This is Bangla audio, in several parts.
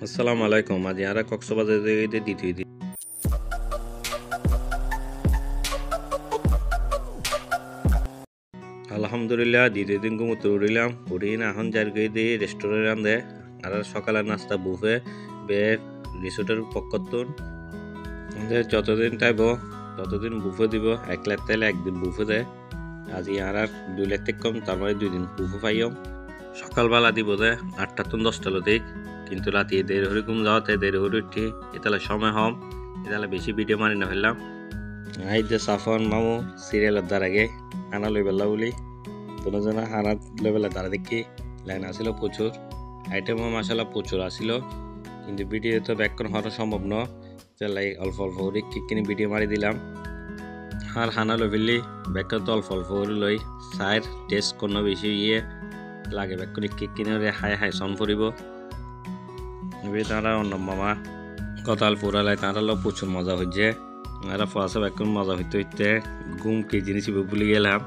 আসসালামু আলাইকুম। আজ ইয়ারা কক্সবাজার দ্বিতীয় দিন। আলহামদুলিল্লাহ দ্বিতীয় দিন ঘুমোতে উঠিলাম। উঠি না এখন যার গিয়ে দিয়ে রেস্টুরেন্ট দে আর সকালের নাস্তা বুফে বে রিসোর্টের পক্ষতুন যতদিন টাইব ততদিন বুফে দিব। 1 লাখ তাইলে একদিন বুফে দেয়। আজ ইয়ারা 2 লাখ থেকে কম, তার মানে 2 দিন বুফে পাইম। সকালবেলা দিব দে 8টা থেকে 10টা লদিক, কিন্তু রাতে দেরি হরি ঘুম যাওয়াতে দেরি হরি উঠি এতালে সময় হম এতালে বেশি ভিডিও মারি না ফেললাম। আই যে সাফন মামু সিরিয়ালের দ্বার আগে হানা লই বেলা বলি দুজনে হানা লই বেলা দ্বারা দেখি লাইন আসিল প্রচুর, আইটেমও মাসালা প্রচুর আসিল, কিন্তু ভিডিও তো ব্যাকরণ হওয়া সম্ভব ন। তাই অল্প অল্প করে কিনে ভিডিও মারি দিলাম। আর হানা লই ফেললি ব্যাকরণ তো অল্প অল্প করে লই সাইড টেস্ট কোনো বেশি লাগে ব্যাকরণ কিনে হাই হাই সন ফুরিব। তারা অন্য মামা কতাল পুরালাই তারা প্রচুর মজা হচ্ছে। এরা ফরাসব এখন মজা হইতে হইতে ঘুম কি জিনিস ভুলে গেলাম।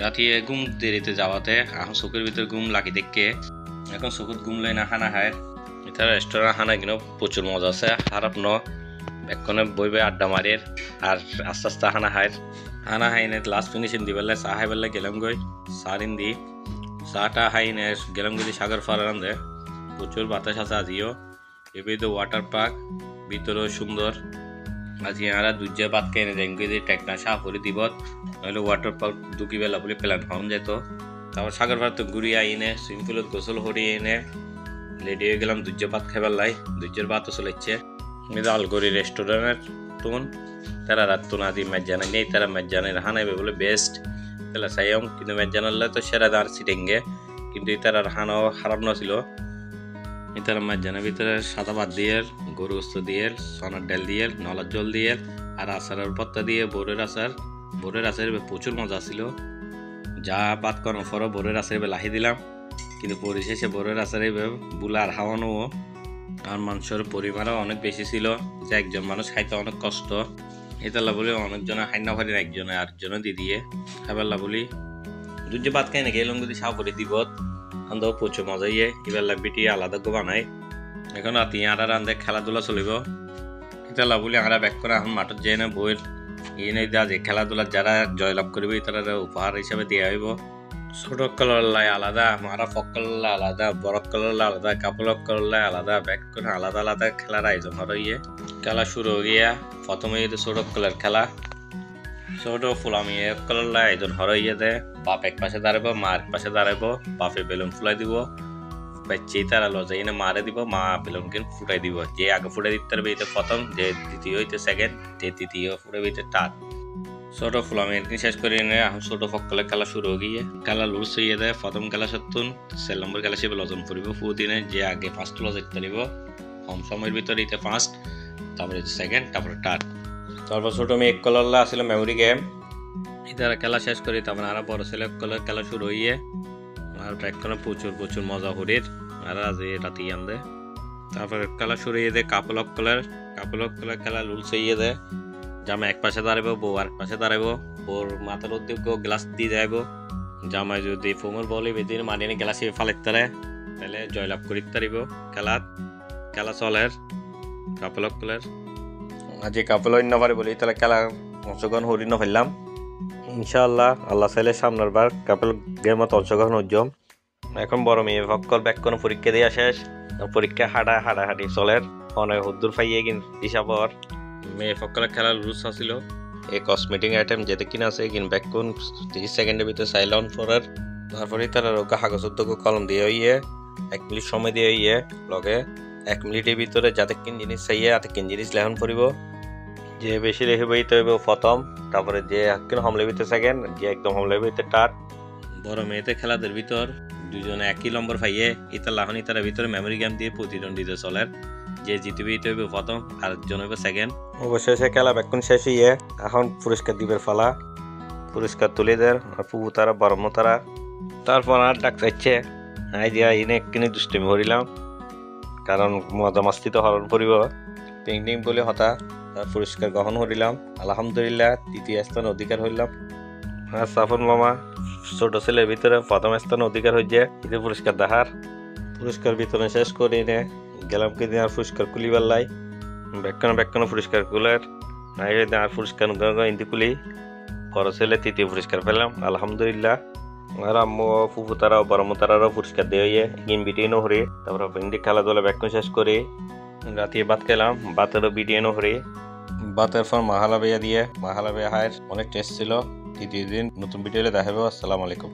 রাতে ঘুম দেরিতে যাওয়াতে এখন চোখের ভিতরে ঘুম লাগি দেখে এখন চোখত ঘুম লই না হানা খায়। এটা রেস্টুরেন্ট হানা কিনো প্রচুর মজা আছে, খারাপ ন। এক্ষণে বইবে আড্ডা মারির আর আস্তে আস্তে হানা খায়। হানা খাইনে লাস্ট ফিনিশিং দি বেলা চা খাই বেলা গেলাম গই সারিন দি চাটা খাইনে গেলাম গই সাগর ফারান দে। প্রচুর বাতাস আছে আজিও। এবার তো ওয়াটার পার্ক ভিতরেও সুন্দর। আজ ইয়ারা দুজে বাদ কেনে দেঙ্গে যে টেকনা সাফ করে দিব, নইলে ওয়াটার পার্ক দুকি বেলা বলে প্ল্যান হন যেত। তারপর সাগর পার্ক তো ঘুরিয়ে আইনে সুইমিং পুলত গোসল হরিয়ে এনে রেডি হয়ে গেলাম দুজে ভাত খাবার লাই। দুজের ভাতও চলেছে আলগরি রেস্টুরেন্টের তুন তারা রাত তুন আদি ম্যাচ জানাই নেই, তারা ম্যাচ জানাই হানাইবে বলে বেস্ট তাহলে চাইম, কিন্তু ম্যাচ জানালে তো সেরা দাঁড় সিটেঙ্গে, কিন্তু তার হানাও খারাপ নছিল। তার মাঝখানের ভিতরে সাদা ভাত দিয়ে গরু গোস্ত দিয়ে সোনার ডাল দিয়ে নলার জল দিয়ে আর আচারের পত্তা দিয়ে বোরের আচার প্রচুর মজা ছিল। যা বাদ করার পরও বোরের আচার লাহি দিলাম, কিন্তু পরিশেষে বোরের আচারে বুলা আর হাওয়ানো আর মাংসের পরিমাণও অনেক বেশি ছিল, যে একজন মানুষ খাইতে অনেক কষ্ট। এতালা বলে অনেকজনে খাই না পারি, একজনে আরেকজনে দিয়ে দিয়ে খাবার বলি দুজে ভাত খাই নাকি এলম যদি সাও করে দিব আন্দাও প্রচুর মজা ইয়ে। এবার বিটি আলাদা গো বানাই। এখন রাতি আরা রান্ধে খেলাধুলা চলিব। এটা বলি আমরা ব্যাক করে এখন মাঠত যাই না বইয়ের ইয়ে নেই দেওয়া যে খেলাধুলা যারা জয়লাভ করবে তারা উপহার হিসাবে দেওয়া হইব। ছোট কলরলাই আলাদা, মারা ফকল্লা আলাদা, বরফ কলরলা আলাদা, কাপড় কলরলাই আলাদা, ব্যাক করে আলাদা আলাদা খেলার আয়োজন হলো ইয়ে। খেলা শুরু হয়ে গিয়া প্রথমে ছোট কলের খেলা ছোট ফুলামি কলরলাই আয়োজন হলো ইয়ে দে। বাপ এক পাশে দাঁড়াবো, মা এক পাশে দাঁড়াবো, বাপে বেলুন ফুলাই দিব, বাচ্চাই তারা লজাই না মারে দিব, মা বেলুন কিন্তু ফুটাই দিব। যে আগে ফুটাই দিতে পারবে এটা প্রথম, যে দ্বিতীয় হইতে সেকেন্ড, যে তৃতীয় ফুটাবে এটা টাট। ছোট ফুলামি শেষ করে এনে এখন ছোট ফকলে খেলা শুরু হয়ে গিয়ে খেলা লুজ হয়ে দেয়। প্রথম খেলা সত্তর 6 নম্বর খেলা সে লজন পড়িব ফু দিনে, যে আগে ফার্স্ট লজ দিতে পারিব কম সময়ের ভিতরে এটা ফার্স্ট, তারপরে সেকেন্ড, তারপরে টাট। তারপর ছোট মেয়ে এক কলারলা আসলে মেমোরি গেম। তারা খেলা শেষ করি, তারপরে আরো বড় ছেলে খেলা শুরু হইয়ে আর ট্র্যাক করে প্রচুর মজা হরির আর আজ রাতে আনদে। তারপরে খেলা শুরু হয়ে দেয় কাপলক কলার খেলা লুলস হইয়ে দেয়। জামা এক পাশে দাঁড়াবো, বউ আর পাশে দাঁড়াবো, বউর মাথার উদ্যোগ গ্লাস দিয়ে যাইব। জামাই যদি ফোমর বলে বেদিন মানিয়ে গ্লাসে ফালাইতে পারে তাহলে জয়লাভ করিতে পারিব। খেলা চলের কাপলক কলার আজ কাপল অন্য পারে বলি তাহলে খেলা অংশগ্রহণ হরি না ফেললাম। ইনশাআল্লাহ আল্লাহ চাইলে সামনের বার কাপল গেমত অংশগ্রহণ হইম। এখন বড় মেয়ে ভক্কর ব্যাক কোনো পরীক্ষা দিয়ে শেষ, পরীক্ষা হাঁটাহাঁটি চলের অনেক হুদ্দুর পাইয়ে কিন দিশাপর মেয়ে ফক্কলের খেলার রুলস আছিল এই কসমেটিক আইটেম যেতে কিনা আছে কিন ব্যাক কোন 30 সেকেন্ডের ভিতরে সাইলন ফরার। তারপরে তারা কাগজ উদ্যোগ কলম দিয়ে হইয়ে 1 মিনিট সময় দিয়ে হইয়ে লগে 1 মিনিটের ভিতরে যাতে কিন জিনিস চাইয়ে তাতে কিন জিনিস লেখন করিব। যে বেশি রেখে বইতে হইব প্রথম, তারপরে যে একদিন হমলের ভিতরে সেকেন্ড, যে একদম হমলের ভিতরে টাট। বড় মেয়েতে খেলাদের ভিতর দুজনে একই নম্বর পাইয়ে ইতার লাহনি তার ভিতরে মেমোরি গেম দিয়ে প্রতিদ্বন্দ্বিতা চলের, যে জিতবে এটা হইব প্রথম আর একজন হইব সেকেন্ড। অবশেষে খেলা বেক্ষণ শেষ হইয়ে এখন পুরস্কার দিবের ফালা। পুরস্কার তুলে দেয় আর পুবু তারা বরম তারা। তারপর আর ডাক চাইছে আই দিয়া ইনে কিনে দুষ্টমি হরিলাম, কারণ মজা মাস্তি তো হরণ করিব পেন্টিং বলে হতা। তার পুরস্কার গ্রহণ করিলাম, আলহামদুলিল্লাহ 3য় স্থান অধিকার হইলাম। আর সাফন মামা ছোট ছেলের ভিতরে প্রথম স্থান অধিকার হয়েছে। পুরস্কার দেখার পুরস্কার বিতরণ শেষ করে এনে গেলাম কে দিন আর পুরস্কার কুলি বেল্লাই বেক্ষণ পুরস্কার কুলার আর পুরস্কার ইন্দি কুলি বড় ছেলে তৃতীয় পুরস্কার পেলাম আলহামদুলিল্লাহ। আর আম্মু ফুফু তারাও বড় তারারও পুরস্কার দিয়ে গেম বিটিয়ে হরে তারপর ইন্দি খেলাধুলা বেক্ষণ শেষ করে রাতে ভাত খেলাম, ভাতেরও বিটিয়ে হরে ভাতের পর মাহালা বেয়া দিয়ে মাহালা বেয়া হায়ের অনেক টেস্ট ছিল। তৃতীয় দিন নতুন ভিডিও দেখা হবে। আসসালামু আলাইকুম।